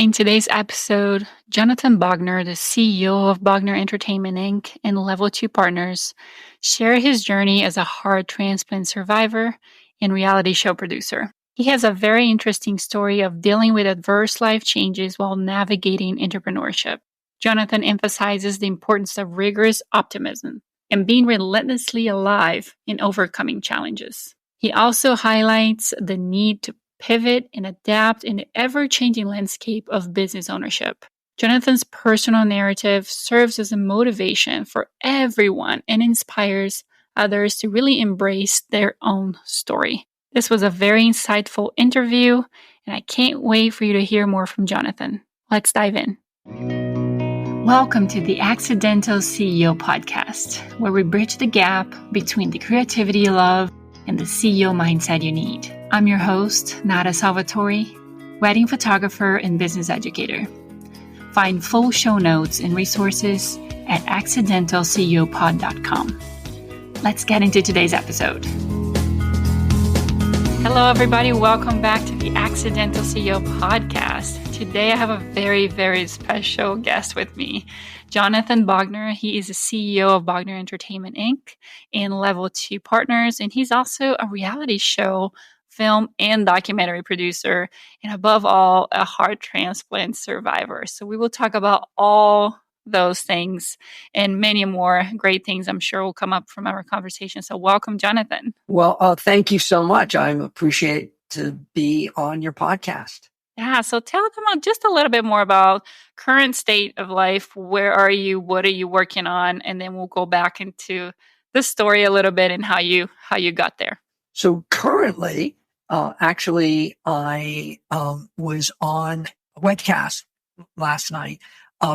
In today's episode, Jonathan Bogner, the CEO of Bogner Entertainment Inc. and Level 2 Partners, share his journey as a heart transplant survivor and reality show producer. He has a very interesting story of dealing with adverse life changes while navigating entrepreneurship. Jonathan emphasizes the importance of rigorous optimism and being relentlessly alive in overcoming challenges. He also highlights the need to pivot and adapt in the ever-changing landscape of business ownership. Jonathan's personal narrative serves as a motivation for everyone and inspires others to really embrace their own story. This was a very insightful interview, and I can't wait for you to hear more from Jonathan. Let's dive in. Welcome to the Accidental CEO podcast, where we bridge the gap between the creativity you love and the CEO mindset you need. I'm your host, Nada Salvatore, wedding photographer and business educator. Find full show notes and resources at accidentalceopod.com. Let's get into today's episode. Hello, everybody. Welcome back to the Accidental CEO podcast. Today, I have a very, very special guest with me, Jonathan Bogner. He is the CEO of Bogner Entertainment Inc. and Level 2 Partners, and he's also a reality show, film, and documentary producer, and above all, a heart transplant survivor. So we will talk about all those things and many more great things I'm sure will come up from our conversation. So welcome, Jonathan. Well, thank you so much. I appreciate to be on your podcast. Yeah, so tell them just a little bit more about current state of life. Where are you? What are you working on? And then we'll go back into the story a little bit and how you got there. So currently, actually, I was on a webcast last night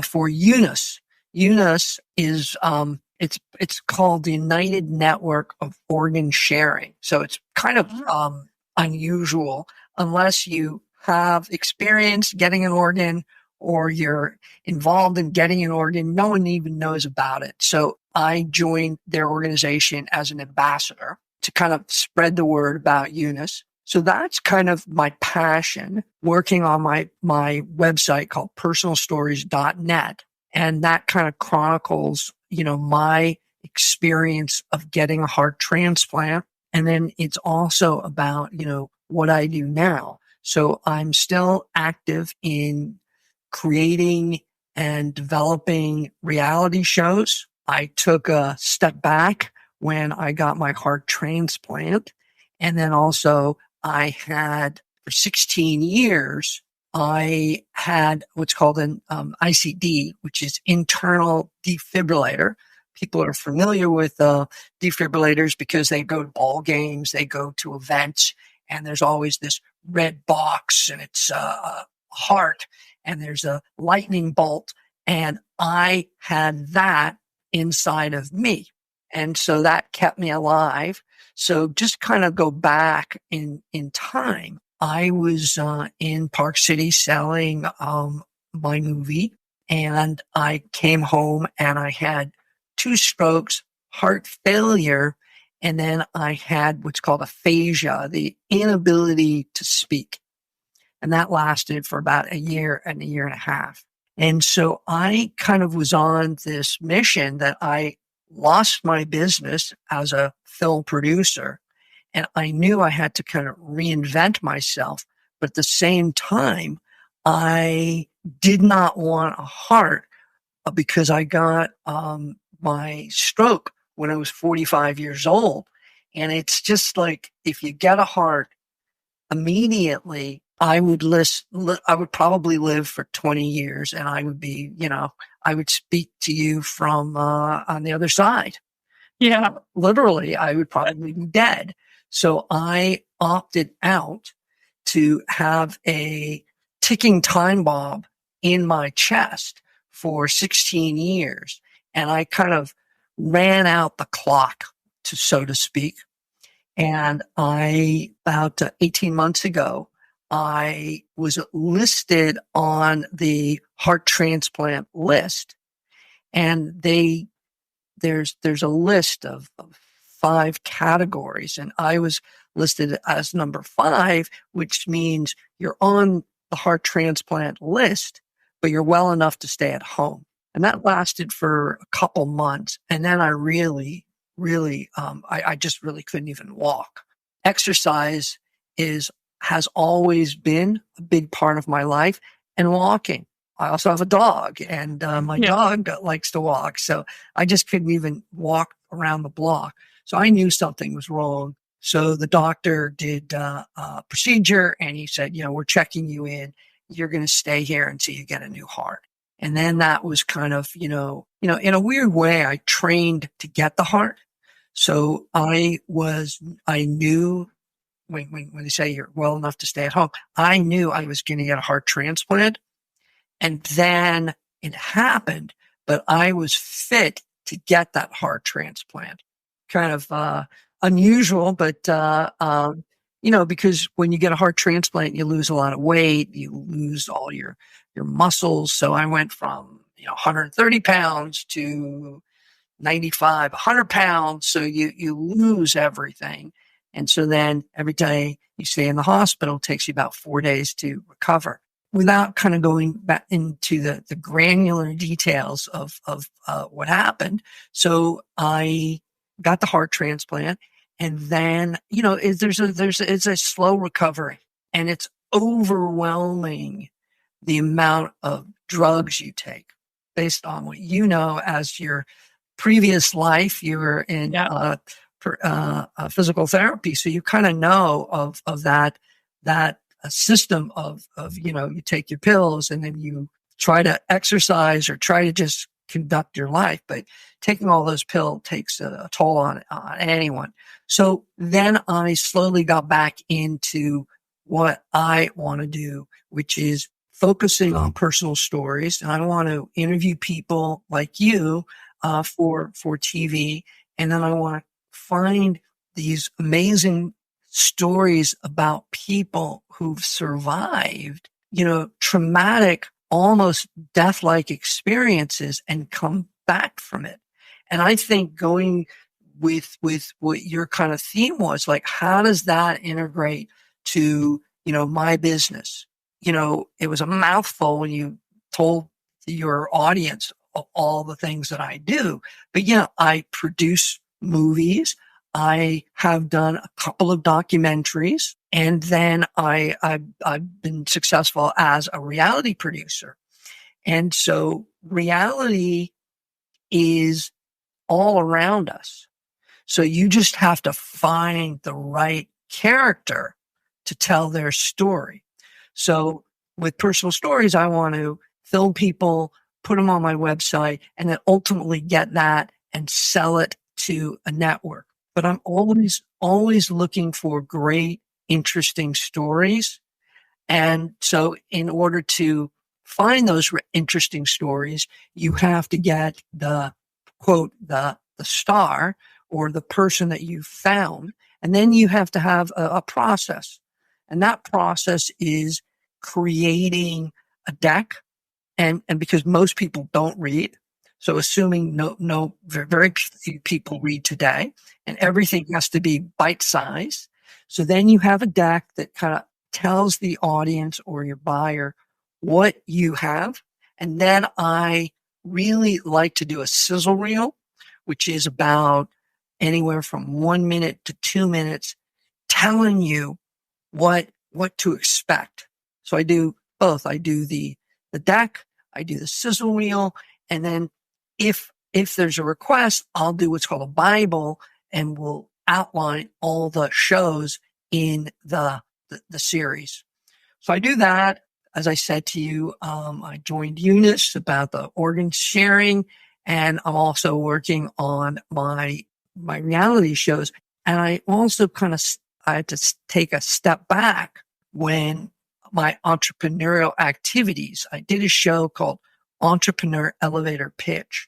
for UNIS. UNIS is it's called the United Network of Organ Sharing. So it's kind of unusual unless you have experience getting an organ or you're involved in getting an organ. No one even knows about it. So I joined their organization as an ambassador to kind of spread the word about UNIS. So that's kind of my passion, working on my website called personalstories.net. And that kind of chronicles, my experience of getting a heart transplant. And then it's also about, what I do now. So I'm still active in creating and developing reality shows. I took a step back when I got my heart transplant. And then also I had, for 16 years, I had what's called an ICD, which is internal defibrillator. People are familiar with defibrillators because they go to ball games, they go to events, and there's always this red box, and it's a heart, and there's a lightning bolt, and I had that inside of me. And so that kept me alive. So just kind of go back in time. I was in Park City selling my movie, and I came home and I had 2 strokes, heart failure, and then I had what's called aphasia, the inability to speak. And that lasted for about a year and a half. And so I kind of was on this mission that I lost my business as a film producer. And I knew I had to kind of reinvent myself. But at the same time, I did not want a heart because I got my stroke when I was 45 years old. And it's just like, if you get a heart immediately, I would probably live for 20 years and I would be, I would speak to you from on the other side. Yeah, literally, I would probably be dead. So I opted out to have a ticking time bomb in my chest for 16 years. And I kind of ran out the clock, so to speak. And about 18 months ago, I was listed on the heart transplant list. And there's a list of 5 categories. And I was listed as number 5, which means you're on the heart transplant list, but you're well enough to stay at home. And that lasted for a couple months. And then I really, I just really couldn't even walk. Exercise has always been a big part of my life, and walking. I also have a dog, and my dog likes to walk. So I just couldn't even walk around the block. So I knew something was wrong. So the doctor did a procedure, and he said, we're checking you in. You're going to stay here until you get a new heart. And then that was kind of, in a weird way, I trained to get the heart. So I knew when they say you're well enough to stay at home, I knew I was going to get a heart transplant. And then it happened, but I was fit to get that heart transplant. Kind of unusual, but, because when you get a heart transplant, you lose a lot of weight, you lose all your muscles. So I went from, 130 pounds to 95, 100 pounds. So you lose everything. And so then every day you stay in the hospital, it takes you about 4 days to recover. Without kind of going back into the granular details of what happened. So I got the heart transplant, and then, it's a slow recovery, and it's overwhelming the amount of drugs you take based on what as your previous life. You were in physical therapy, so you kind of know of that a system of you take your pills, and then you try to exercise or try to just conduct your life. But taking all those pills takes a toll on anyone. So then I slowly got back into what I want to do, which is focusing on personal stories. And I want to interview people like you for TV. And then I want to find these amazing stories about people who've survived, traumatic, almost death-like experiences and come back from it. And I think going with what your kind of theme was, like, how does that integrate to, my business? It was a mouthful when you told your audience all the things that I do, but I produce movies. I have done a couple of documentaries, and then I've been successful as a reality producer. And so reality is all around us. So you just have to find the right character to tell their story. So with personal stories, I want to film people, put them on my website, and then ultimately get that and sell it to a network. But I'm always looking for great, interesting stories. And so in order to find those interesting stories, you have to get the quote, the star or the person that you found. And then you have to have a process. And that process is creating a deck. And because most people don't read, so assuming no, very few people read today, and everything has to be bite-sized. So then you have a deck that kind of tells the audience or your buyer what you have. And then I really like to do a sizzle reel, which is about anywhere from 1 minute to 2 minutes, telling you what to expect. So I do both. I do the deck, I do the sizzle reel, and then if there's a request, I'll do what's called a Bible, and we'll outline all the shows in the series. So I do that. As I said to you, I joined Eunice about the organ sharing, and I'm also working on my reality shows. And I also I had to take a step back when my entrepreneurial activities. I did a show called Entrepreneur Elevator Pitch.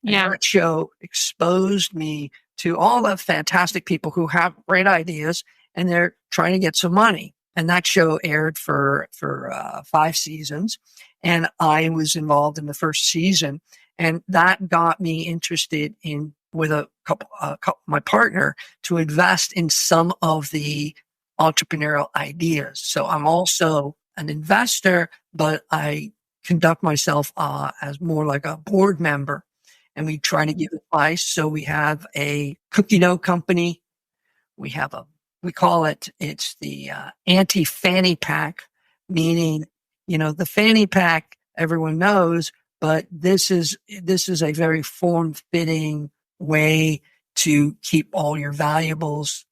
And that show exposed me to all the fantastic people who have great ideas and they're trying to get some money. And that show aired for 5 seasons. And I was involved in the first season. And that got me interested in, with a couple, my partner, to invest in some of the entrepreneurial ideas. So I'm also an investor, but I conduct myself as more like a board member, and we try to give advice. So we have a cookie dough company. We have we call it's the anti-fanny pack, meaning, the fanny pack everyone knows, but this is a very form-fitting way to keep all your valuables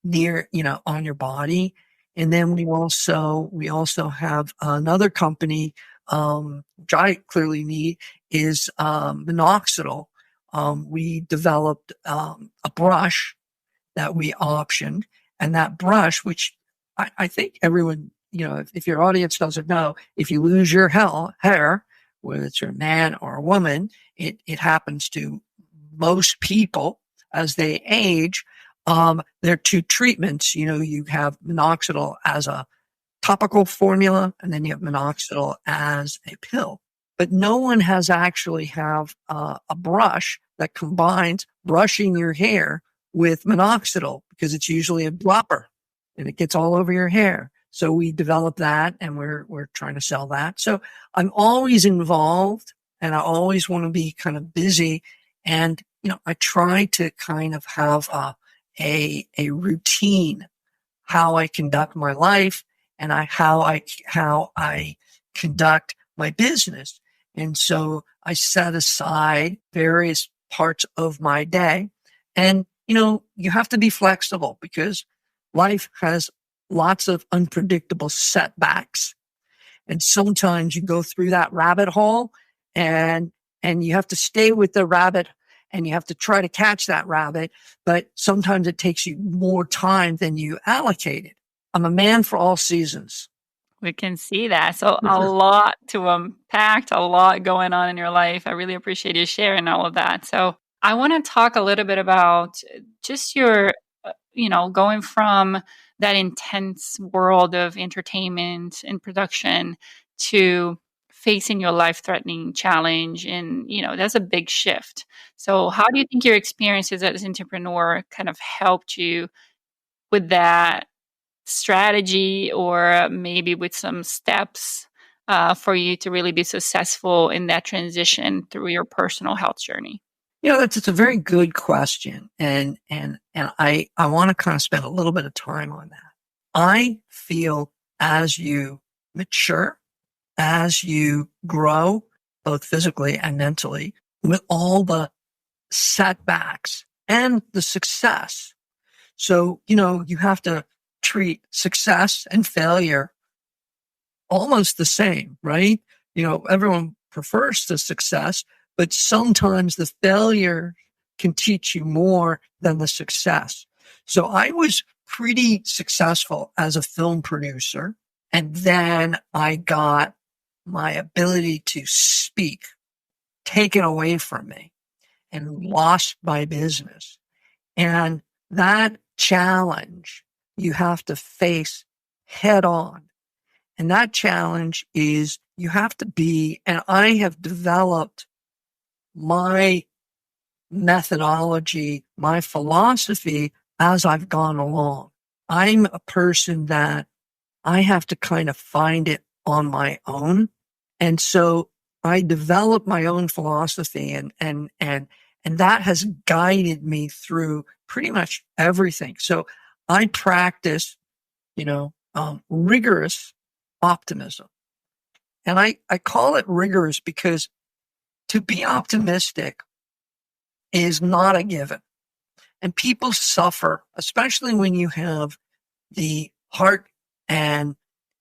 near, on your body. And then we also have another company, which I clearly need, is minoxidil. We developed a brush that we optioned, and that brush, which I think everyone, if your audience doesn't know, if you lose your hair, whether it's a man or a woman, it happens to most people as they age. There are two treatments. You have minoxidil as a topical formula, and then you have minoxidil as a pill. But no one has actually have a brush that combines brushing your hair with minoxidil, because it's usually a dropper and it gets all over your hair. So we developed that, and we're trying to sell that. So I'm always involved, and I always want to be kind of busy. And, I try to kind of have a routine, how I conduct my life, and how I conduct my business. And so I set aside various parts of my day. And, you have to be flexible, because life has lots of unpredictable setbacks. And sometimes you go through that rabbit hole, and you have to stay with the rabbit, and you have to try to catch that rabbit. But sometimes it takes you more time than you allocated. I'm a man for all seasons. We can see that. So a lot to unpack, a lot going on in your life. I really appreciate you sharing all of that. So I want to talk a little bit about just your, going from that intense world of entertainment and production to facing your life-threatening challenge. And, that's a big shift. So how do you think your experiences as an entrepreneur kind of helped you with that strategy, or maybe with some steps for you to really be successful in that transition through your personal health journey? It's a very good question. And I want to kind of spend a little bit of time on that. I feel as you mature, as you grow, both physically and mentally, with all the setbacks and the success. So, you have to treat success and failure almost the same, right? Everyone prefers the success, but sometimes the failure can teach you more than the success. So I was pretty successful as a film producer, and then I got my ability to speak taken away from me and lost my business. And that challenge you have to face head on. And that challenge is you have to be, and I have developed my methodology, my philosophy as I've gone along. I'm a person that I have to kind of find it on my own. And so I developed my own philosophy, and that has guided me through pretty much everything. So I practice, rigorous optimism. And I call it rigorous because to be optimistic is not a given. And people suffer, especially when you have the heart and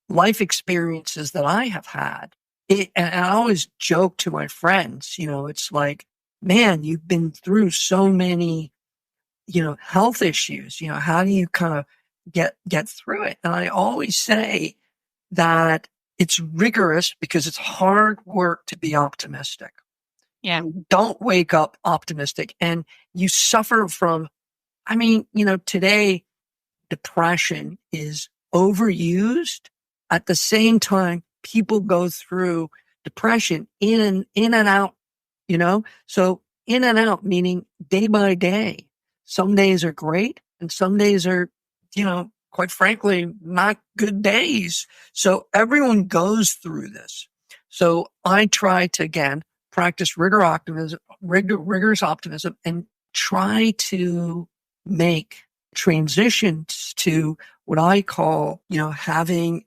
life experiences that I have had. And I always joke to my friends, it's like, man, you've been through so many, health issues. How do you kind of get through it? And I always say that it's rigorous because it's hard work to be optimistic. Yeah. You don't wake up optimistic, and you suffer from, today depression is overused. At the same time, people go through depression in and out, so in and out, meaning day by day. Some days are great and some days are, quite frankly, not good days. So everyone goes through this. So I try to, again, practice rigorous optimism, and try to make transitions to what I call, having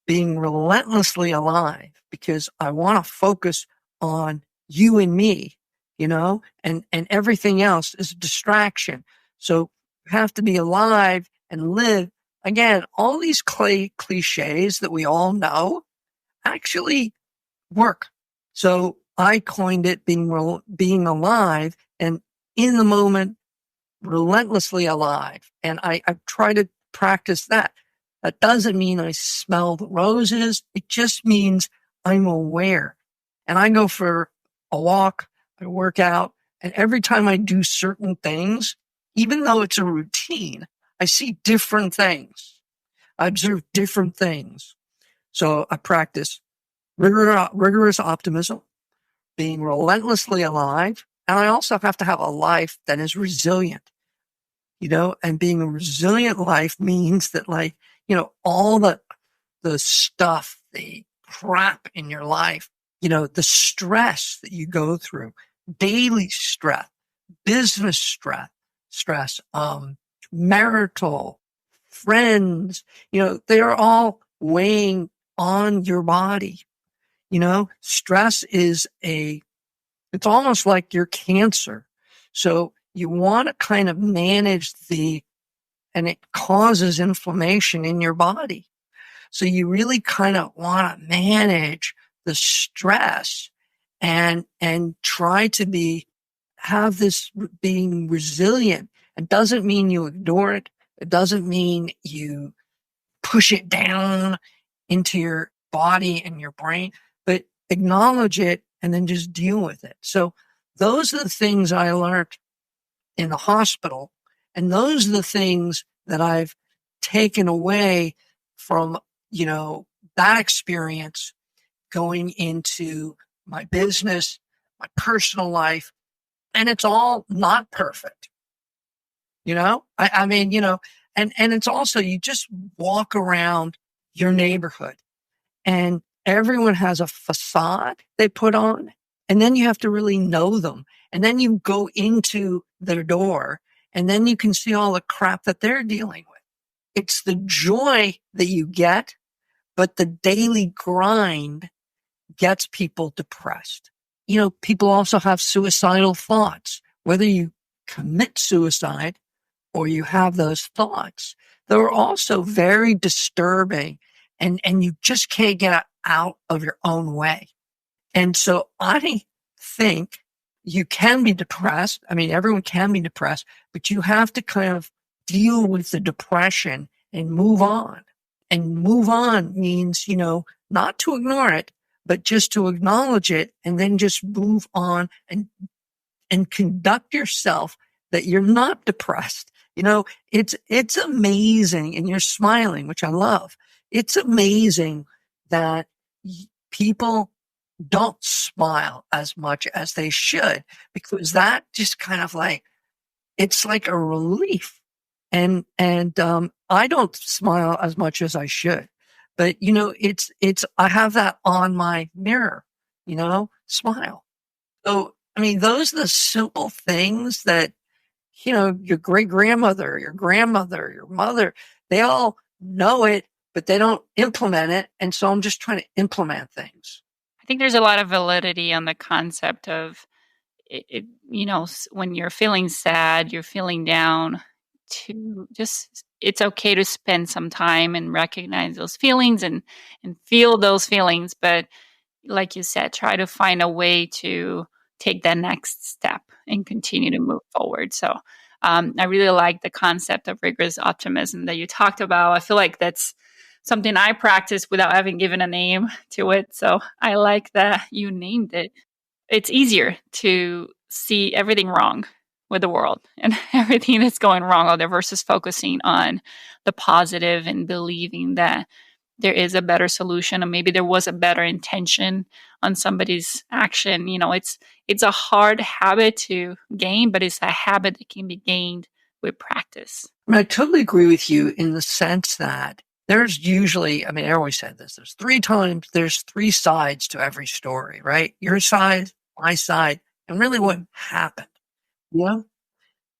being relentlessly alive, because I want to focus on you and me, and everything else is a distraction. So you have to be alive and live. Again, all these cliches that we all know actually work. So I coined it being alive and in the moment, relentlessly alive. And I try to practice that. That doesn't mean I smell the roses. It just means I'm aware. And I go for a walk, I work out, and every time I do certain things, even though it's a routine, I see different things. I observe different things. So I practice rigorous optimism, being relentlessly alive. And I also have to have a life that is resilient, and being a resilient life means that, all the stuff, the crap in your life, the stress that you go through, daily stress, business stress, marital, friends, they are all weighing on your body. Stress it's almost like your cancer. So you want to kind of manage and it causes inflammation in your body. So you really kind of want to manage the stress and try to have this being resilient. It doesn't mean you ignore it. It doesn't mean you push it down into your body and your brain, but acknowledge it and then just deal with it. So those are the things I learned in the hospital. And those are the things that I've taken away from, that experience going into my business, my personal life. And it's all not perfect. I mean, and it's also, you just walk around your neighborhood and everyone has a facade they put on, and then you have to really know them. And then you go into their door and then you can see all the crap that they're dealing with. It's the joy that you get, but the daily grind gets people depressed. People also have suicidal thoughts, whether you commit suicide or you have those thoughts. They're also very disturbing, and you just can't get out of your own way. And so I think you can be depressed. I mean, everyone can be depressed, but you have to kind of deal with the depression and move on. And move on means, not to ignore it, but just to acknowledge it and then just move on and conduct yourself that you're not depressed. It's amazing, and you're smiling, which I love. It's amazing that people don't smile as much as they should, because that just kind of it's like a relief. And I don't smile as much as I should, but I have that on my mirror, smile. So, I mean, those are the simple things that, your great grandmother, your grandmother, your mother, they all know it, but they don't implement it. And so I'm just trying to implement things. I think there's a lot of validity on the concept of when you're feeling sad, you're feeling down, it's okay to spend some time and recognize those feelings and feel those feelings. But like you said, try to find a way to take that next step and continue to move forward. So I really like the concept of rigorous optimism that you talked about. I feel like that's something I practice without having given a name to it. So I like that you named it. It's easier to see everything wrong with the world and everything that's going wrong out there versus focusing on the positive and believing that there is a better solution, or maybe there was a better intention on somebody's action. It's a hard habit to gain, but it's a habit that can be gained with practice? I mean, I totally agree with you in the sense that there's usually, I mean, I always said this, there's three sides to every story, right? Your side, my side, and really what happened. You know,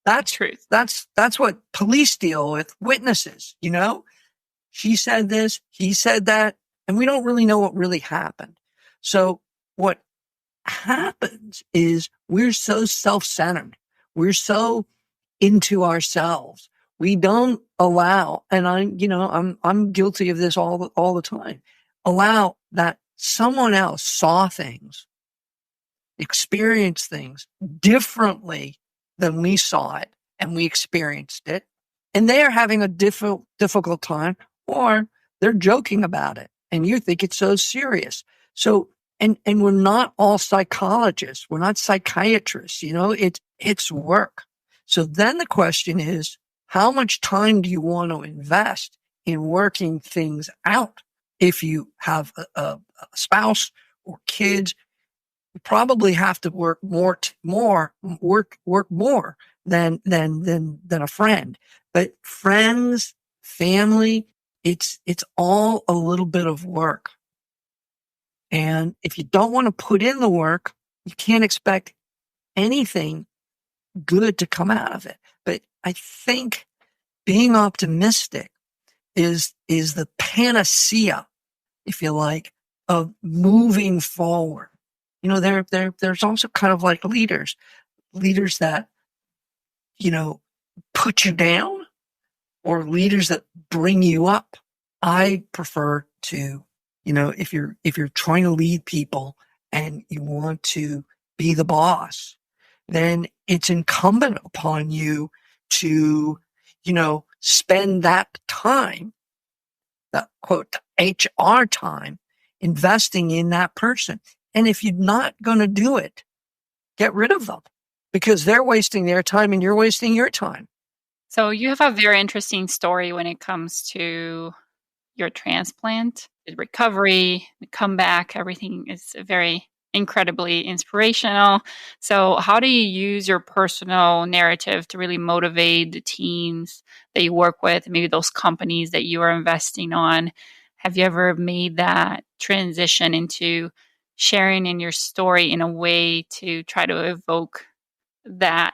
that's, Truth. that's what police deal with witnesses, you know? She said this, he said that, and we don't really know what really happened. So what happens is we're so self-centered. We're so into ourselves. We don't allow, and I'm guilty of this all the time. Allow that someone else saw things, experienced things differently than we saw it and we experienced it. And they are having a difficult time, or they're joking about it and you think it's so serious. So, and we're not all psychologists. We're not psychiatrists, it's work. So then the question is, how much time do you want to invest in working things out? If you have a spouse or kids, you probably have to work more than a friend. But friends, family, it's all a little bit of work. And if you don't want to put in the work, you can't expect anything good to come out of it. But I think being optimistic is the panacea, if you like, of moving forward. There's also kind of like leaders that, put you down, or leaders that bring you up. I prefer to, if you're trying to lead people and you want to be the boss, then it's incumbent upon you to, spend that time, that quote, HR time, investing in that person. And if you're not going to do it, get rid of them, because they're wasting their time and you're wasting your time. So you have a very interesting story when it comes to your transplant, the recovery, the comeback. Everything is very incredibly inspirational. So how do you use your personal narrative to really motivate the teams that you work with, maybe those companies that you are investing on? Have you ever made that transition into sharing in your story in a way to try to evoke that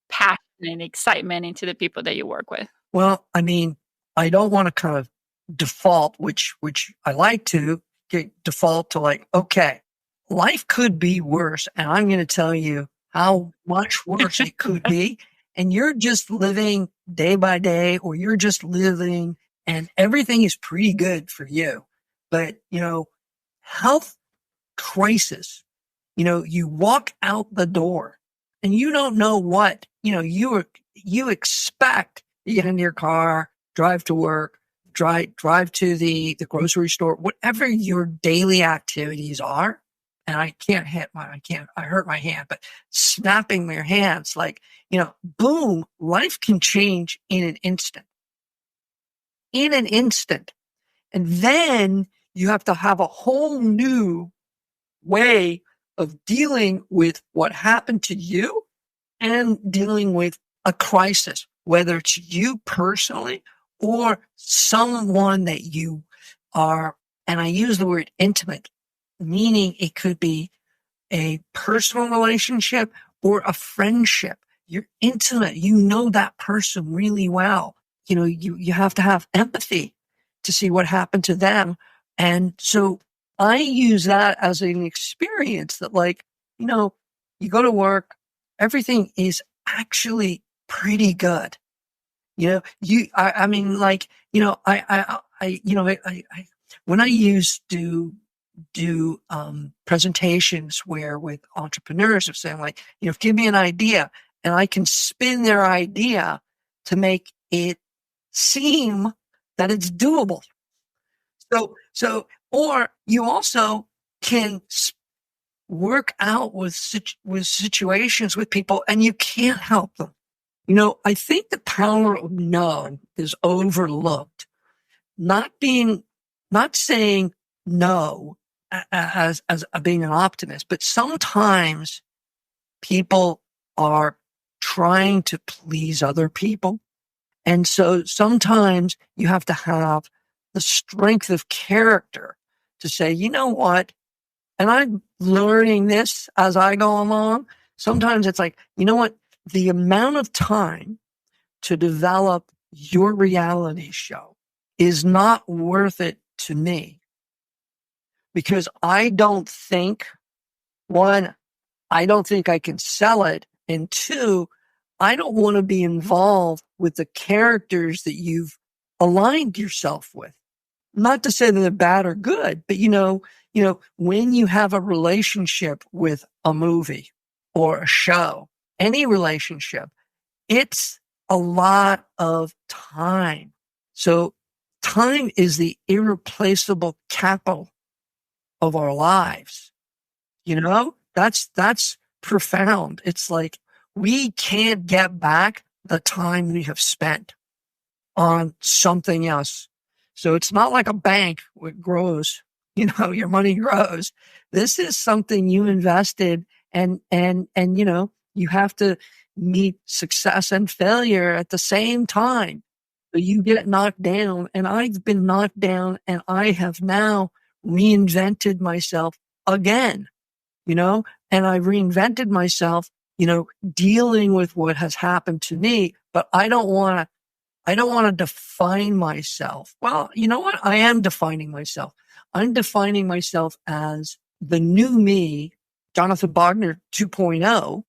passion and excitement into the people that you work with? Well, I mean, I don't want to kind of default, which I like to default to, like, okay, life could be worse. And I'm going to tell you how much worse it could be. And you're just living day by day, or you're just living and everything is pretty good for you. But, health crisis, you walk out the door and you don't know what, you expect. You get in your car, drive to work, drive to the grocery store, whatever your daily activities are. And I hurt my hand, but snapping your hands, like, boom, life can change in an instant. And then you have to have a whole new way of dealing with what happened to you and dealing with a crisis, whether it's you personally or someone that you are. And I use the word intimate, meaning it could be a personal relationship or a friendship. You're intimate. You know that person really well. You have to have empathy to see what happened to them. And so I use that as an experience that, like, you go to work, everything is actually pretty good. I mean, like, when I used to do presentations where with entrepreneurs of saying, like, give me an idea and I can spin their idea to make it seem that it's doable. Or you also can work out with situations with people and you can't help them. I think the power of no is overlooked. Not saying no as being an optimist, but sometimes people are trying to please other people. And so sometimes you have to have the strength of character to say, you know what? And I'm learning this as I go along. Sometimes it's like, you know what? The amount of time to develop your reality show is not worth it to me, because I don't think, one, I don't think I can sell it. And two, I don't want to be involved with the characters that you've aligned yourself with. Not to say that they're bad or good, but when you have a relationship with a movie or a show, any relationship, it's a lot of time. So time is the irreplaceable capital of our lives. That's profound. It's like we can't get back the time we have spent on something else. So it's not like a bank where it grows, your money grows. This is something you invested, and you have to meet success and failure at the same time. So you get knocked down, and I've been knocked down, and I have now reinvented myself again, and I've reinvented myself, dealing with what has happened to me, but I don't want to define myself. Well, you know what? I am defining myself. I'm defining myself as the new me, Jonathan Bogner 2.0.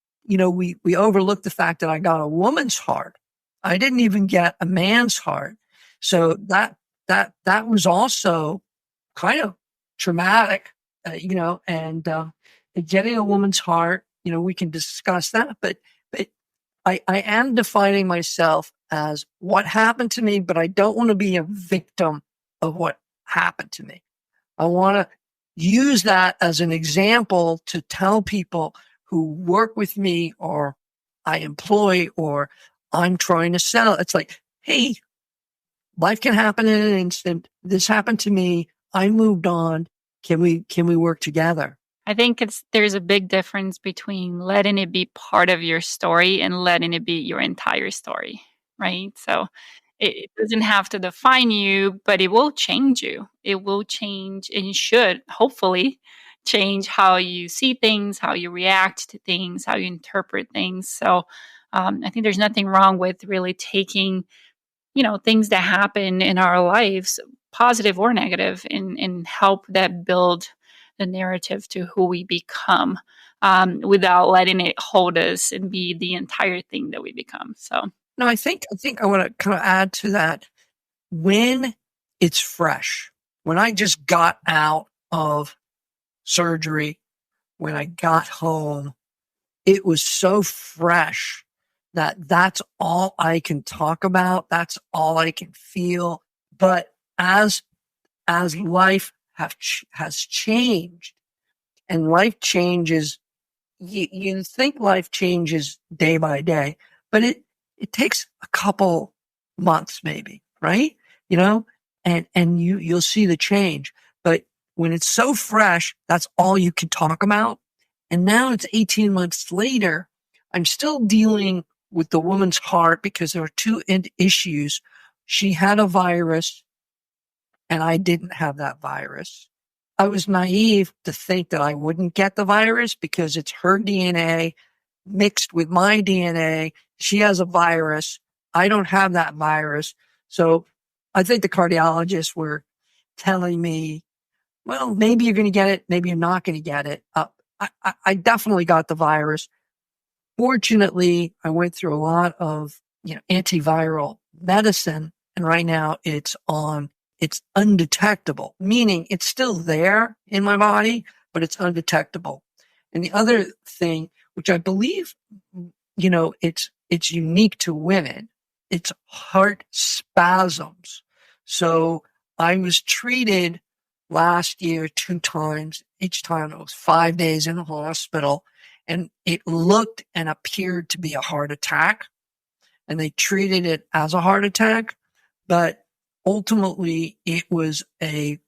We overlook the fact that I got a woman's heart. I didn't even get a man's heart. So that was also kind of traumatic, and getting a woman's heart, we can discuss that, but I am defining myself as what happened to me, but I don't want to be a victim of what happened to me. I want to use that as an example to tell people who work with me or I employ or I'm trying to sell. It's like, hey, life can happen in an instant. This happened to me. I moved on. Can we work together? I think there's a big difference between letting it be part of your story and letting it be your entire story, right? So it doesn't have to define you, but it will change you. It will change, and should hopefully change how you see things, how you react to things, how you interpret things. So I think there's nothing wrong with really taking, things that happen in our lives, positive or negative, and help that build the narrative to who we become, without letting it hold us and be the entire thing that we become. So, no, I think I want to kind of add to that. When it's fresh, when I just got out of surgery, when I got home, it was so fresh that's all I can talk about. That's all I can feel. But as life has changed, and life changes, you think life changes day by day, but it takes a couple months maybe, right? And you'll see the change. But when it's so fresh, that's all you can talk about. And now it's 18 months later. I'm still dealing with the woman's heart because there are two issues. She had a virus and I didn't have that virus. I was naive to think that I wouldn't get the virus because it's her DNA mixed with my DNA. She has a virus. I don't have that virus. So I think the cardiologists were telling me, well, maybe you're going to get it. Maybe you're not going to get it. I definitely got the virus. Fortunately, I went through a lot of, antiviral medicine, and right now it's undetectable, meaning it's still there in my body, but it's undetectable. And the other thing, which I believe, it's unique to women, it's heart spasms. So I was treated last year 2 times. Each time it was 5 days in the hospital, and it looked and appeared to be a heart attack, and they treated it as a heart attack, but ultimately it was a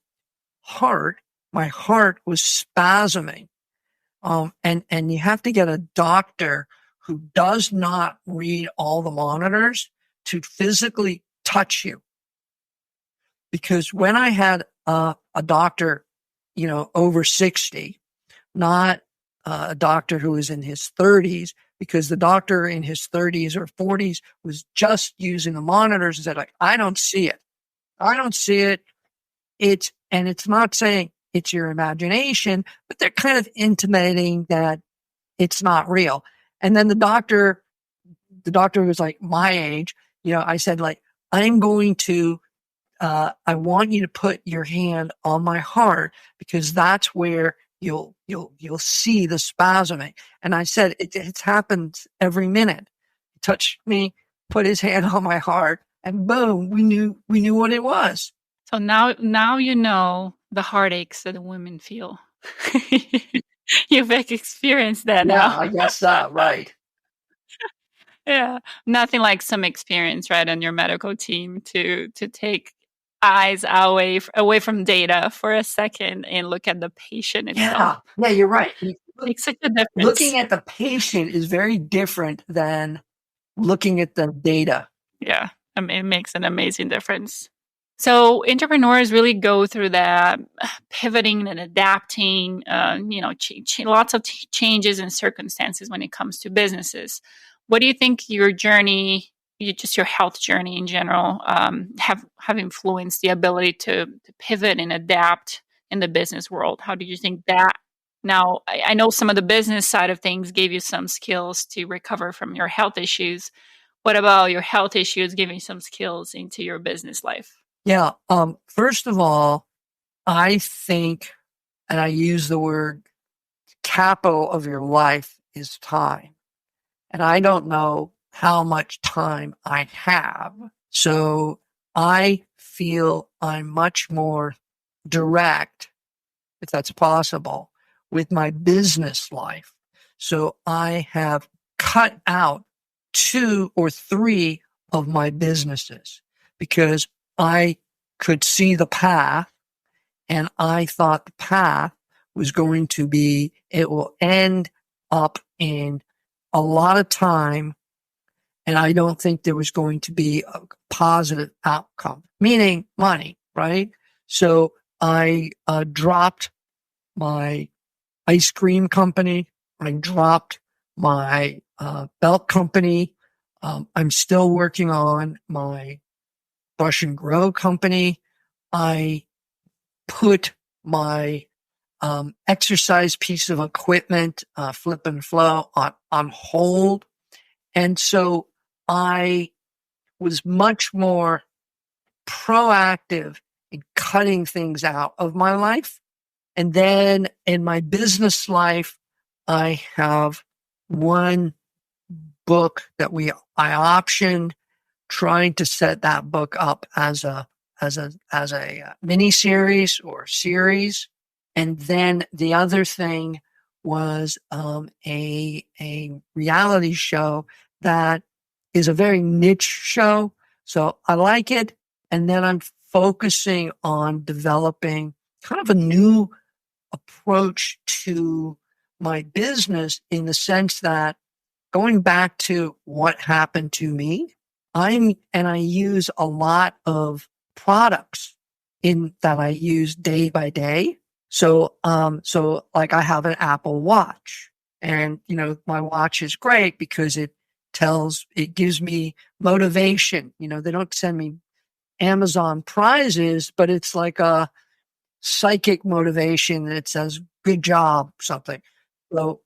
heart. My heart was spasming. And you have to get a doctor who does not read all the monitors to physically touch you. Because when I had a doctor, over 60, not a doctor who was in his 30s, because the doctor in his 30s or 40s was just using the monitors and said, like, I don't see it. I don't see it. It's not saying it's your imagination, but they're kind of intimating that it's not real. And then the doctor was like my age, I said, like, I'm going to, I want you to put your hand on my heart, because that's where you'll see the spasming. And I said, it's happened every minute. He touched me, put his hand on my heart, and boom, we knew what it was. So now you know the heartaches that the women feel. You've experienced that Yeah, now. I guess that, right. Yeah. Nothing like some experience, right, on your medical team to take eyes away from data for a second and look at the patient itself. Yeah, you're right. Makes such a difference. Looking at the patient is very different than looking at the data. Yeah, it makes an amazing difference. So entrepreneurs really go through that pivoting and adapting, lots of changes and circumstances when it comes to businesses. What do you think your journey, just your health journey in general, have influenced the ability to pivot and adapt in the business world? How do you think that? Now, I know some of the business side of things gave you some skills to recover from your health issues. What about your health issues giving some skills into your business life? Yeah. First of all, I think, and I use the word, capital of your life is time. And I don't know how much time I have. So I feel I'm much more direct, if that's possible, with my business life. So I have cut out 2 or 3 of my businesses because I could see the path, and I thought the path was going to be, it will end up in a lot of time, and I don't think there was going to be a positive outcome, meaning money, right? So I dropped my ice cream company. I dropped my belt company. I'm still working on my Brush and Grow company. I put my exercise piece of equipment, Flip and Flow, on hold. And so I was much more proactive in cutting things out of my life. And then in my business life, I have one book that I optioned, trying to set that book up as a mini series or series. And then the other thing was a reality show that is a very niche show. So I like it. And then I'm focusing on developing kind of a new approach to my business, in the sense that, going back to what happened to me, I use a lot of products that I use day by day. So like, I have an Apple Watch, and my watch is great because it gives me motivation. They don't send me Amazon prizes, but it's like a psychic motivation that says good job, something. So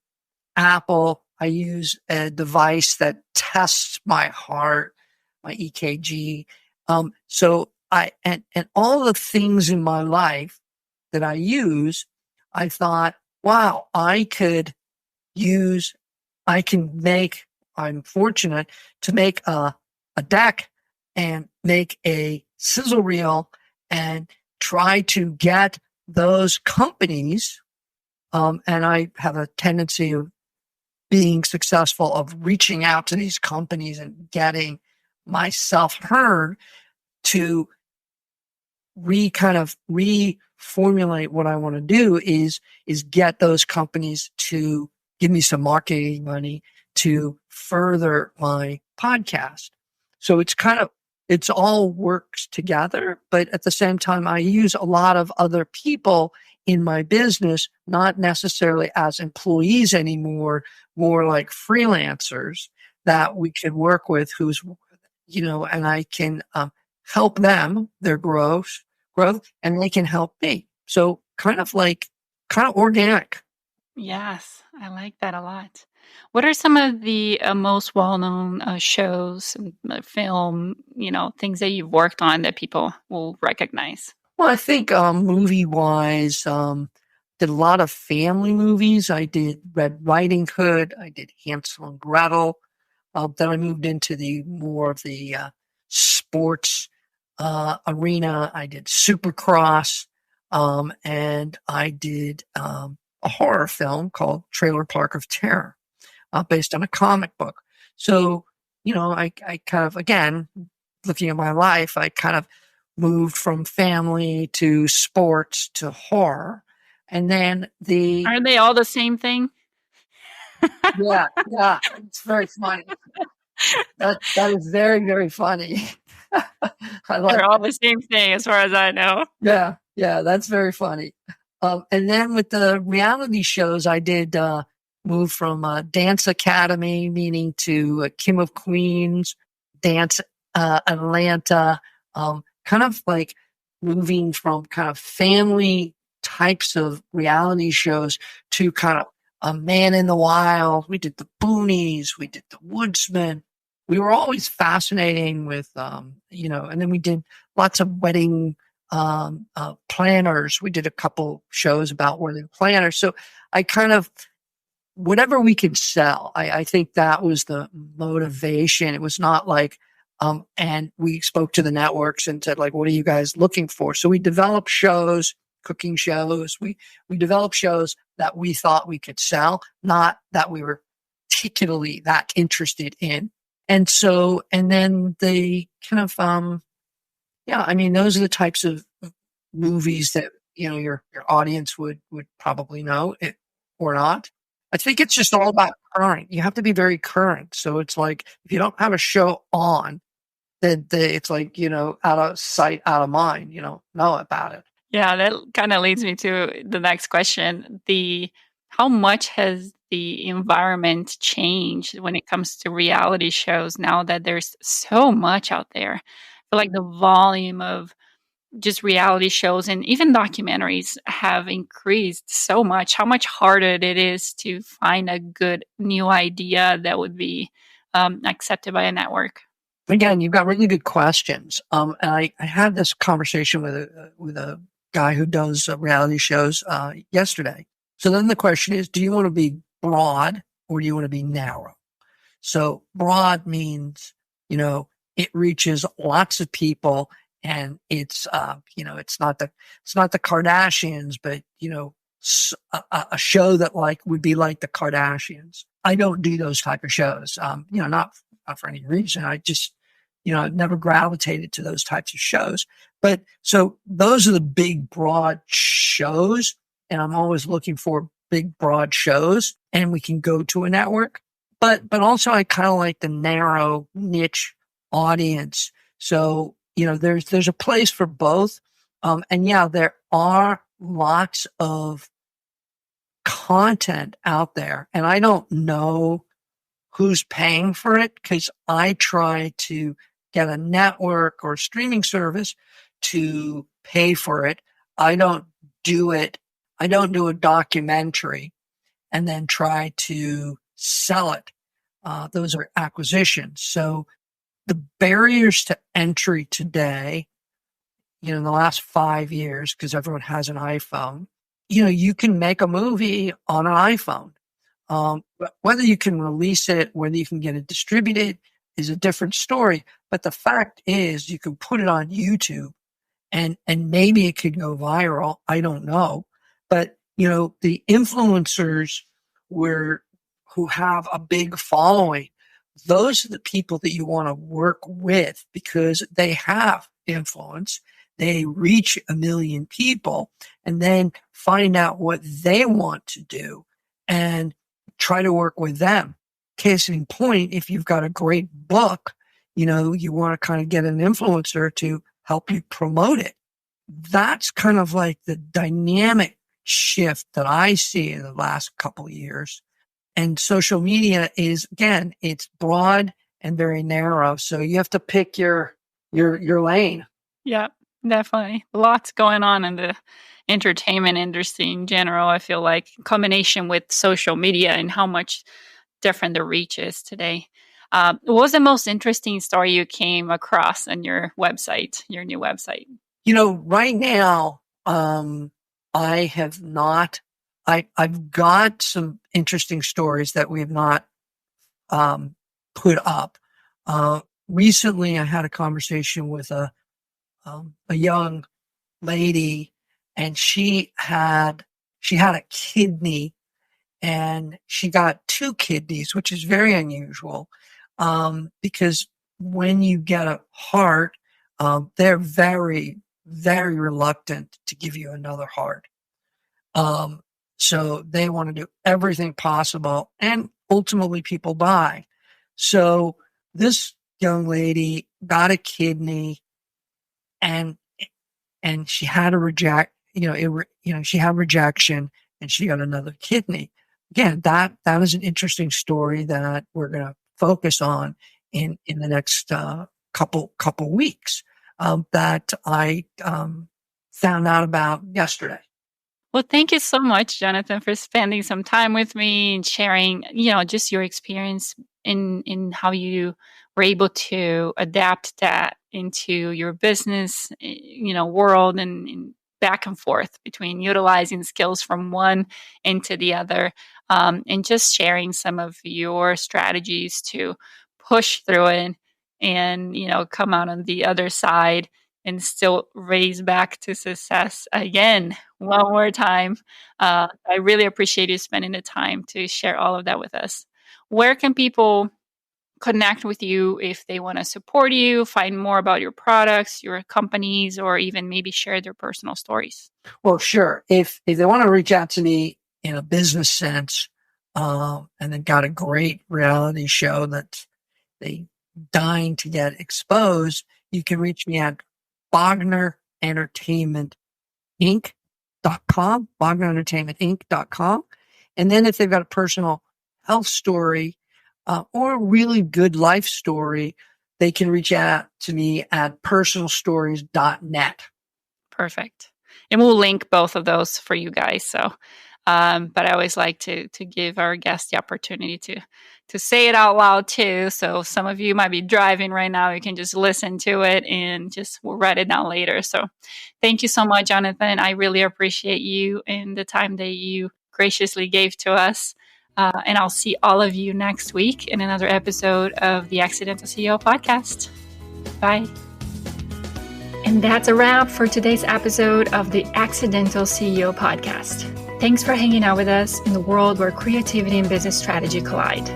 Apple, I use a device that tests my heart, my EKG. So and all the things in my life that I use, I thought, wow, I'm fortunate to make a deck and make a sizzle reel and try to get those companies. And I have a tendency of being successful, of reaching out to these companies and getting myself heard, to reformulate what I want to do is get those companies to give me some marketing money to further my podcast. So it's all works together, but at the same time, I use a lot of other people in my business, not necessarily as employees anymore, more like freelancers that we can work with and I can help them, their growth, and they can help me. So kind of organic. Yes, I like that a lot. What are some of the most well-known shows, film, things that you've worked on that people will recognize? Well, I think movie wise, did a lot of family movies. I did Red Riding Hood. I did Hansel and Gretel. Then I moved into the more of the sports arena. I did Supercross, and I did a horror film called Trailer Park of Terror, based on a comic book. So, I kind of, again, looking at my life, I kind of moved from family to sports to horror. And then Are they all the same thing? yeah, it's very funny. That is very, very funny. I like They're all that. the same thing as far as I know. Yeah, that's very funny. And then with the reality shows, I did move from Dance Academy, meaning to King of Queens, Dance Atlanta, kind of like moving from kind of family types of reality shows to kind of a Man in the Wild. We did the Boonies, we did the Woodsman. We were always fascinating with, and then we did lots of wedding planners. We did a couple shows about wedding planners. So I kind of, whatever we could sell, I think that was the motivation. It was not like, and we spoke to the networks and said, like, what are you guys looking for? So we developed shows, cooking shows. We developed shows that we thought we could sell, not that we were particularly that interested in. And then they kind of, those are the types of movies that, your audience would probably know it or not. I think it's just all about current. You have to be very current. So it's like, if you don't have a show on, then it's like, out of sight, out of mind, know about it. Yeah, that kind of leads me to the next question. How much has the environment changed when it comes to reality shows now that there's so much out there? I feel like the volume of just reality shows and even documentaries have increased so much. How much harder it is to find a good new idea that would be accepted by a network? Again, you've got really good questions. And I had this conversation with a guy who does reality shows yesterday. So then the question is, do you want to be broad or do you want to be narrow? So broad means, it reaches lots of people, and it's it's not the Kardashians, but a show that would be like the Kardashians. I don't do those type of shows. Not for any reason. I just, never gravitated to those types of shows. But so those are the big, broad shows. And I'm always looking for big, broad shows, and we can go to a network. But also I kind of like the narrow niche audience. So, there's a place for both. And yeah, there are lots of content out there, and I don't know who's paying for it, because I try to get a network or streaming service to pay for it. I don't do it. I don't do a documentary and then try to sell it. Those are acquisitions. So the barriers to entry today, in the last 5 years, because everyone has an iPhone, you can make a movie on an iPhone. But whether you can release it, whether you can get it distributed is a different story. But the fact is, you can put it on YouTube and maybe it could go viral. I don't know. But, the influencers who have a big following, those are the people that you want to work with, because they have influence. They reach 1 million people, and then find out what they want to do and try to work with them. case in point, if you've got a great book, you want to kind of get an influencer to help you promote it. That's kind of like the dynamic shift that I see in the last couple of years. And social media is, again, it's broad and very narrow. So you have to pick your lane. Yeah, definitely. Lots going on in the entertainment industry in general. I feel like combination with social media and how much different the reach is today. What was the most interesting story you came across on your website, your new website? Right now, I have not. I've got some interesting stories that we have not put up. Recently, I had a conversation with a young lady, and she had a kidney, and she got two kidneys, which is very unusual, because when you get a heart, they're very, very reluctant to give you another heart. So they want to do everything possible, and ultimately people die. So this young lady got a kidney, and she had she had rejection, and she got another kidney. Again, that is an interesting story that we're going to focus on in the next couple weeks, that I found out about yesterday. Well, thank you so much, Jonathan, for spending some time with me and sharing, just your experience in how you were able to adapt that into your business, world and back and forth between utilizing skills from one into the other, and just sharing some of your strategies to push through it and, come out on the other side and still raise back to success again one more time. I really appreciate you spending the time to share all of that with us. Where can people connect with you if they want to support you, find more about your products, your companies, or even maybe share their personal stories? Well, sure. If they want to reach out to me in a business sense, and they've got a great reality show that they dying to get exposed, you can reach me at Bogner Entertainment Inc.com, Bogner Entertainment Inc.com. And then if they've got a personal health story, or a really good life story, they can reach out to me at personalstories.net. Perfect. And we'll link both of those for you guys. So, but I always like to give our guests the opportunity to say it out loud too. So some of you might be driving right now. You can just listen to it and we'll write it down later. So thank you so much, Jonathan. I really appreciate you and the time that you graciously gave to us. And I'll see all of you next week in another episode of the Accidental CEO podcast. Bye. And that's a wrap for today's episode of the Accidental CEO podcast. Thanks for hanging out with us in the world where creativity and business strategy collide.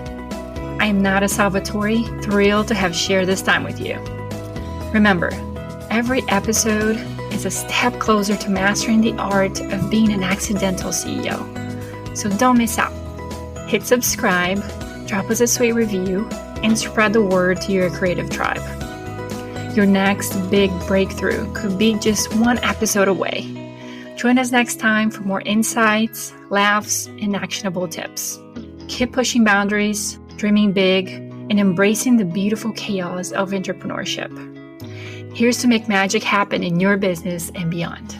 I am Nada Salvatore, thrilled to have shared this time with you. Remember, every episode is a step closer to mastering the art of being an accidental CEO. So don't miss out. Hit subscribe, drop us a sweet review, and spread the word to your creative tribe. Your next big breakthrough could be just one episode away. Join us next time for more insights, laughs, and actionable tips. Keep pushing boundaries, dreaming big, and embracing the beautiful chaos of entrepreneurship. Here's to make magic happen in your business and beyond.